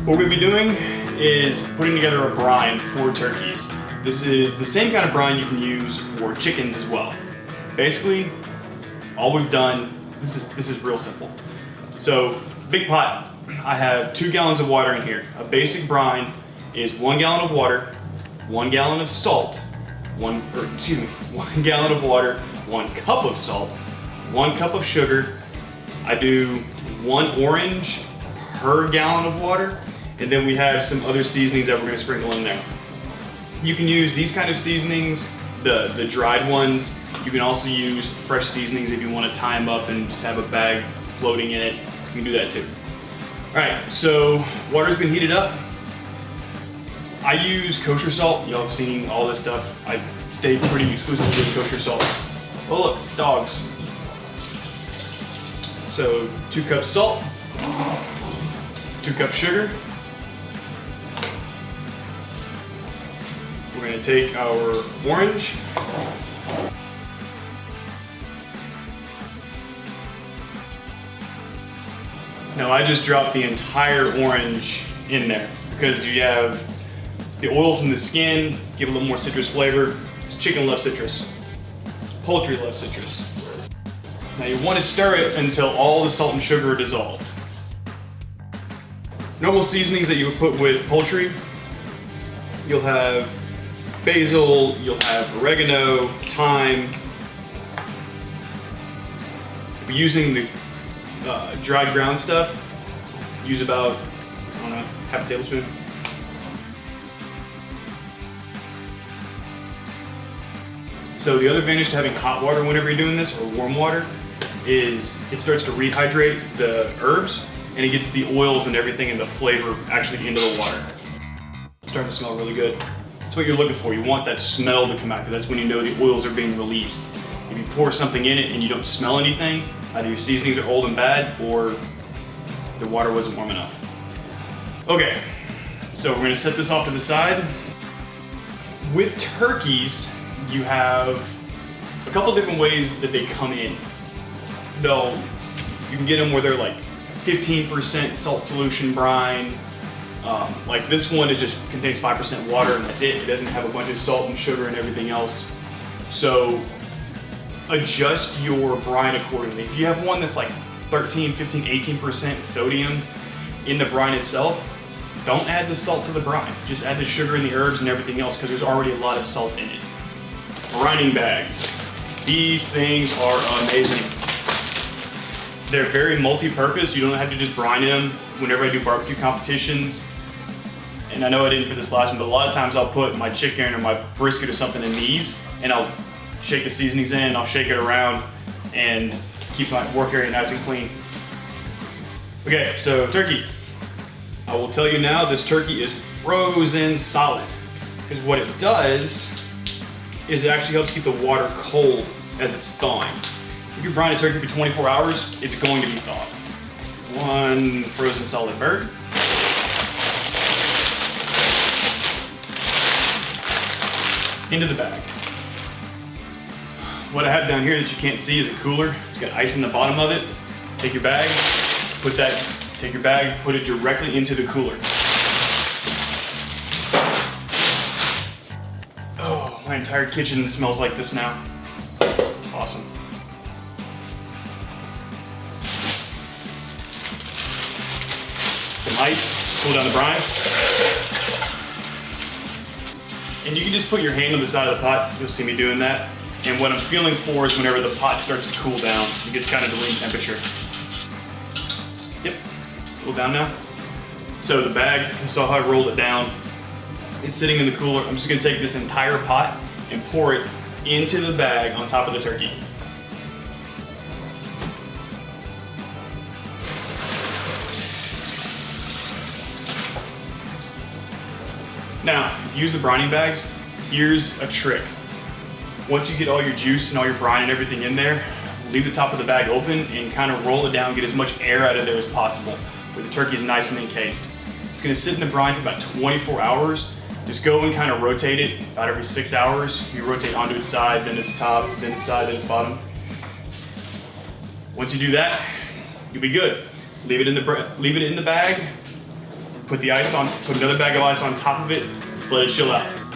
What we're going to be doing is putting together a brine for turkeys. This is the same kind of brine you can use for chickens as well. Basically, all we've done, this is real simple. So, big pot, I have 2 gallons of water in here. A basic brine is 1 gallon of water, 1 gallon of salt, 1 gallon of water, 1 cup of salt, 1 cup of sugar. I do 1 orange per gallon of water, and then we have some other seasonings that we're going to sprinkle in there. You can use these kind of seasonings, the dried ones. You can also use fresh seasonings if you want to tie them up and just have a bag floating in it. You can do that too. Alright, so water's been heated up. I use kosher salt. Y'all have seen all this stuff. I stay pretty exclusively with kosher salt. Oh look, dogs. So 2 cups salt, 2 cups sugar. We're going to take our orange. Now I just dropped the entire orange in there because you have the oils in the skin, give a little more citrus flavor. Chicken loves citrus. Poultry loves citrus. Now you want to stir it until all the salt and sugar are dissolved. Normal seasonings that you would put with poultry, you'll have basil, you'll have oregano, thyme. If you're using the dried ground stuff, use about, I don't know, half a tablespoon. So the other advantage to having hot water whenever you're doing this, or warm water, is it starts to rehydrate the herbs and it gets the oils and everything and the flavor actually into the water. It's starting to smell really good. That's what you're looking for. You want that smell to come out because that's when you know the oils are being released. If you pour something in it and you don't smell anything, either your seasonings are old and bad or the water wasn't warm enough. Okay, so we're gonna set this off to the side. With turkeys, you have a couple different ways that they come in. You can get them where they're like 15% salt solution brine. Like this one, it just contains 5% water and that's it. It doesn't have a bunch of salt and sugar and everything else. So adjust your brine accordingly. If you have one that's like 13, 15, 18% sodium in the brine itself, don't add the salt to the brine. Just add the sugar and the herbs and everything else because there's already a lot of salt in it. Brining bags. These things are amazing. They're very multi-purpose. You don't have to just brine in them. Whenever I do barbecue competitions, and I know I didn't for this last one, but a lot of times I'll put my chicken or my brisket or something in these, and I'll shake the seasonings in, I'll shake it around, and keeps my work area nice and clean. Okay, so turkey. I will tell you now, this turkey is frozen solid. Because what it does is it actually helps keep the water cold as it's thawing. If you brine a turkey for 24 hours, it's going to be thawed. 1 frozen solid bird. Into the bag. What I have down here that you can't see is a cooler. It's got ice in the bottom of it. Take your bag, put it directly into the cooler. Oh, my entire kitchen smells like this now. It's awesome. Some ice, cool down the brine. And you can just put your hand on the side of the pot. You'll see me doing that. And what I'm feeling for is whenever the pot starts to cool down, it gets kind of to room temperature. Yep, cool down now. So the bag, you saw how I rolled it down. It's sitting in the cooler. I'm just gonna take this entire pot and pour it into the bag on top of the turkey. Now, use the brining bags. Here's a trick. Once you get all your juice and all your brine and everything in there, leave the top of the bag open and kind of roll it down, get as much air out of there as possible, where the turkey's nice and encased. It's gonna sit in the brine for about 24 hours. Just go and kind of rotate it about every 6 hours. You rotate onto its side, then its top, then its side, then its bottom. Once you do that, you'll be good. Leave it in the bag, Put the ice on, put another bag of ice on top of it, just let it chill out.